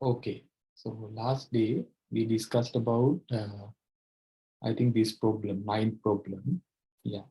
Okay, so last day we discussed about I think this problem, ninth problem. Yeah.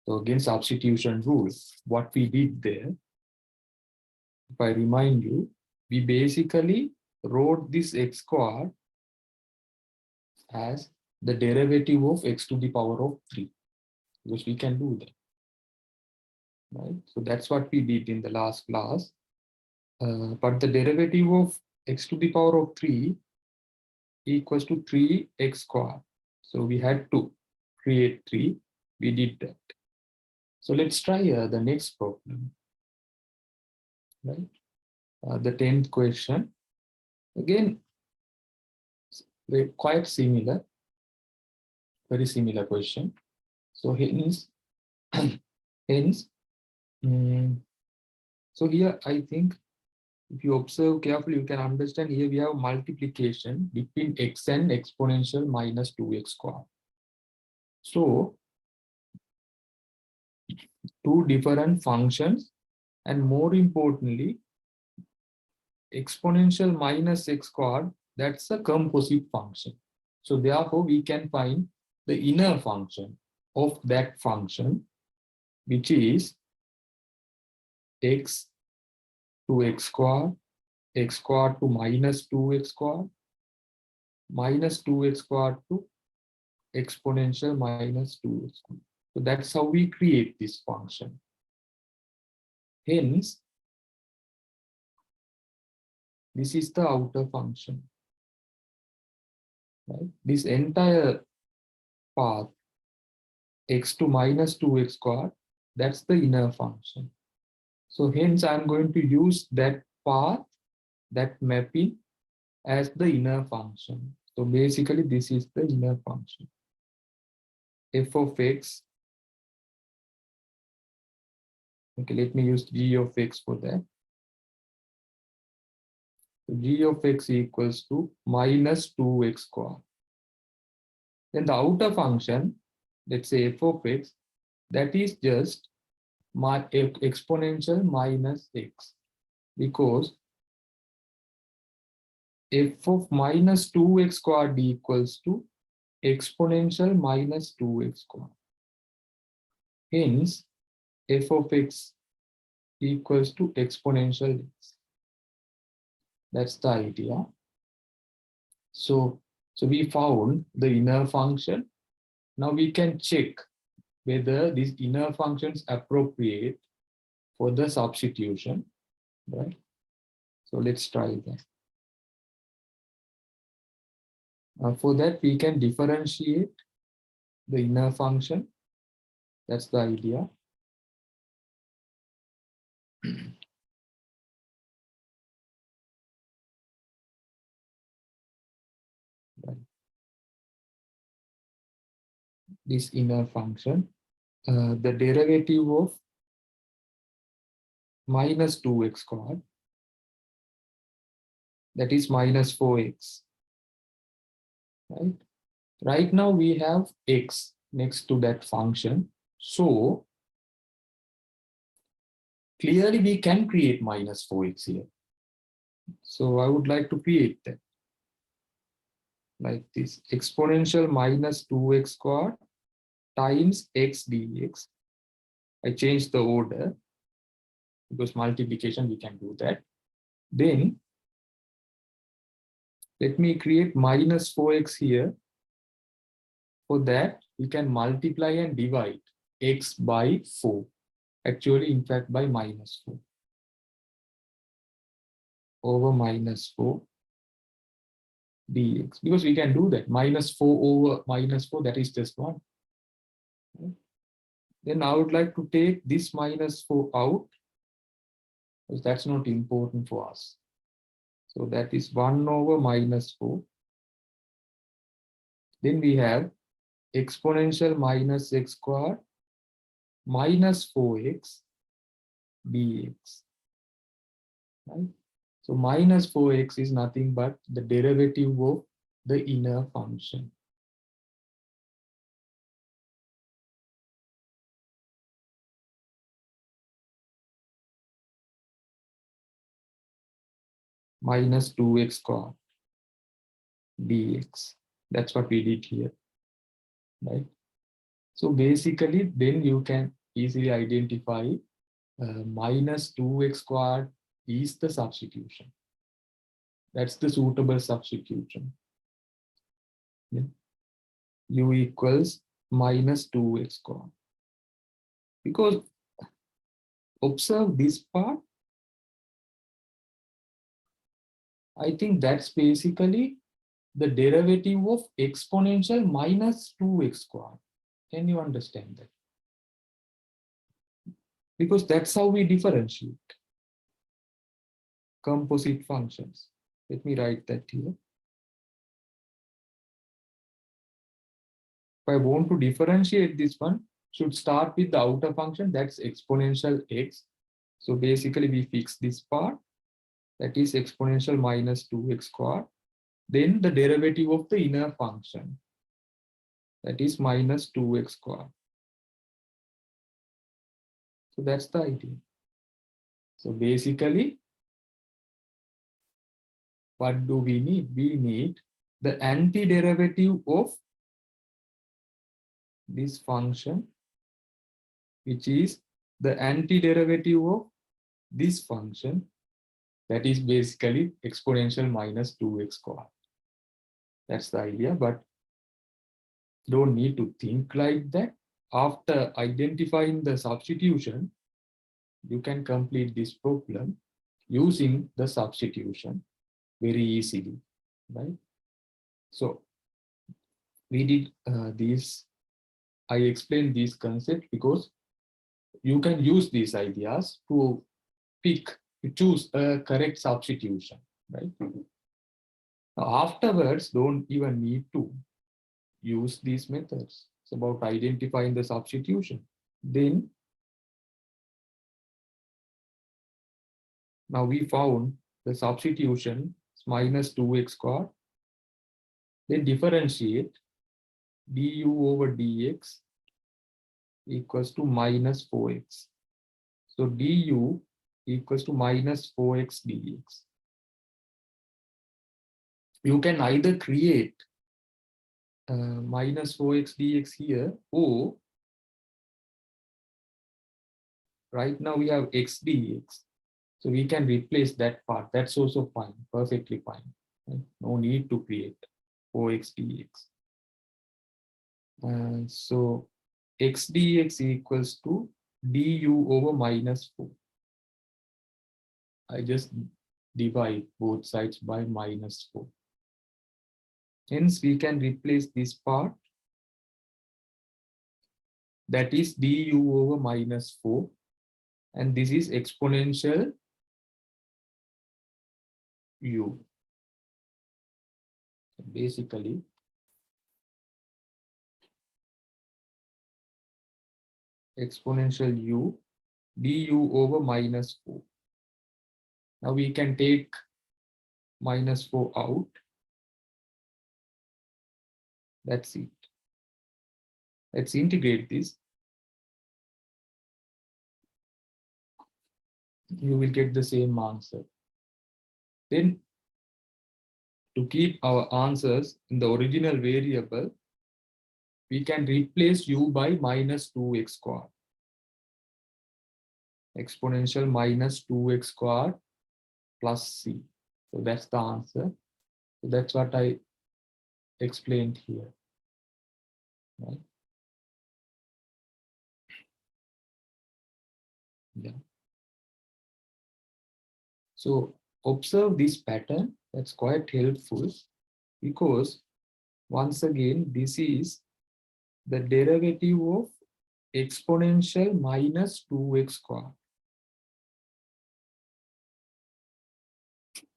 So again, substitution rule. What we did there, if I remind you, we basically wrote this x squared as the derivative of x to the power of 3, because we can do that, right? So that's what we did in the last class. But the derivative of x to the power of 3 equals to 3x squared. So we had to create 3. We did that. So let's try the next problem, right? The 10th question. Again, quite similar, very similar question. So hence, hence, mm, so here I think if you observe carefully, you can understand here we have multiplication between x and exponential minus 2x squared. So two different functions, and more importantly, exponential minus x squared, that's a composite function. So therefore, we can find the inner function of that function, which is x to x squared to minus 2x squared, minus 2x squared to exponential minus 2x squared. So that's how we create this function. Hence, this is the outer function. Right? This entire path, x to minus 2x squared, that's the inner function. So hence I'm going to use that path, that mapping as the inner function. So basically this is the inner function. F of x, okay, let me use g of x for that. So g of x equals to minus 2x squared. Then the outer function, let's say f of x, that is just my exponential minus x, because f of minus 2x squared equals to exponential minus 2x squared. Hence, f of x equals to exponential x. That's the idea. So we found the inner function. Now we can check whether these inner functions appropriate for the substitution, right? So let's try that. For that, we can differentiate the inner function. That's the idea. Right. This inner function, the derivative of minus 2x squared, that is minus 4x, right? Right now we have x next to that function. So clearly we can create minus 4x here. So I would like to create that like this: exponential minus 2x squared times x dx. I changed the order because multiplication we can do that. Then let me create minus 4x here. For that, we can multiply and divide x by 4. Actually, in fact, by minus 4 over minus 4 dx, because we can do that. Minus 4 over minus 4, that is just 1. Then I would like to take this minus 4 out, because that's not important for us. So that is 1 over minus 4. Then we have exponential minus x squared minus 4x dx. Right? So minus 4x is nothing but the derivative of the inner function. minus 2x squared dx. That's what we did here, right? So basically, then you can easily identify minus 2x squared is the substitution. That's the suitable substitution. Yeah. U equals minus 2x squared. Because observe this part, I think that's basically the derivative of exponential minus 2x squared. Can you understand that? Because that's how we differentiate composite functions. Let me write that here. If I want to differentiate this one, should start with the outer function, that's exponential x. So basically we fix this part, that is exponential minus 2x squared. Then the derivative of the inner function, that is minus 2x squared. So that's the idea. So basically, what do we need? We need the antiderivative of this function, which is the antiderivative of this function, that is basically exponential minus 2x squared. That's the idea, but don't need to think like that. After identifying the substitution, you can complete this problem using the substitution very easily, right? So we did this. I explained this concept because you can use these ideas to choose a correct substitution, right? Now, afterwards, don't even need to use these methods. It's about identifying the substitution. Then, now we found the substitution is minus 2x squared. Then differentiate du over dx equals to minus 4x. So du equals to minus 4x dx. You can either create minus 4x dx here, or right now we have x dx. So we can replace that part. That's also fine, perfectly fine. Right? No need to create 4x dx. So x dx equals to du over minus 4. I just divide both sides by minus 4. Hence, we can replace this part, that is du over minus 4, and this is exponential u. Basically, exponential u du over minus 4. Now we can take minus 4 out. That's it. Let's integrate this. You will get the same answer. Then, to keep our answers in the original variable, we can replace u by minus 2x squared. Exponential minus 2x squared plus c. So that's the answer. So that's what I explained here. Right? Yeah. So observe this pattern. That's quite helpful, because once again, this is the derivative of exponential minus 2x squared.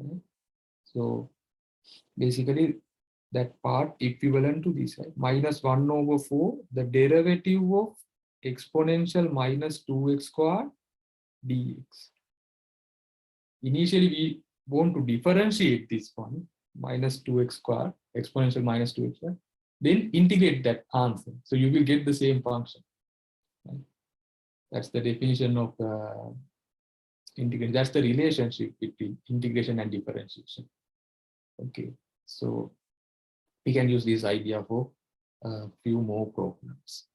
Okay. So basically, that part equivalent to this, right? Minus 1 over 4, the derivative of exponential minus 2x squared dx. Initially, we want to differentiate this one, minus 2x squared, exponential minus 2x squared, then integrate that answer. So you will get the same function. Right? That's the definition of integration. That's the relationship between integration and differentiation. Okay, so we can use this idea for a few more problems.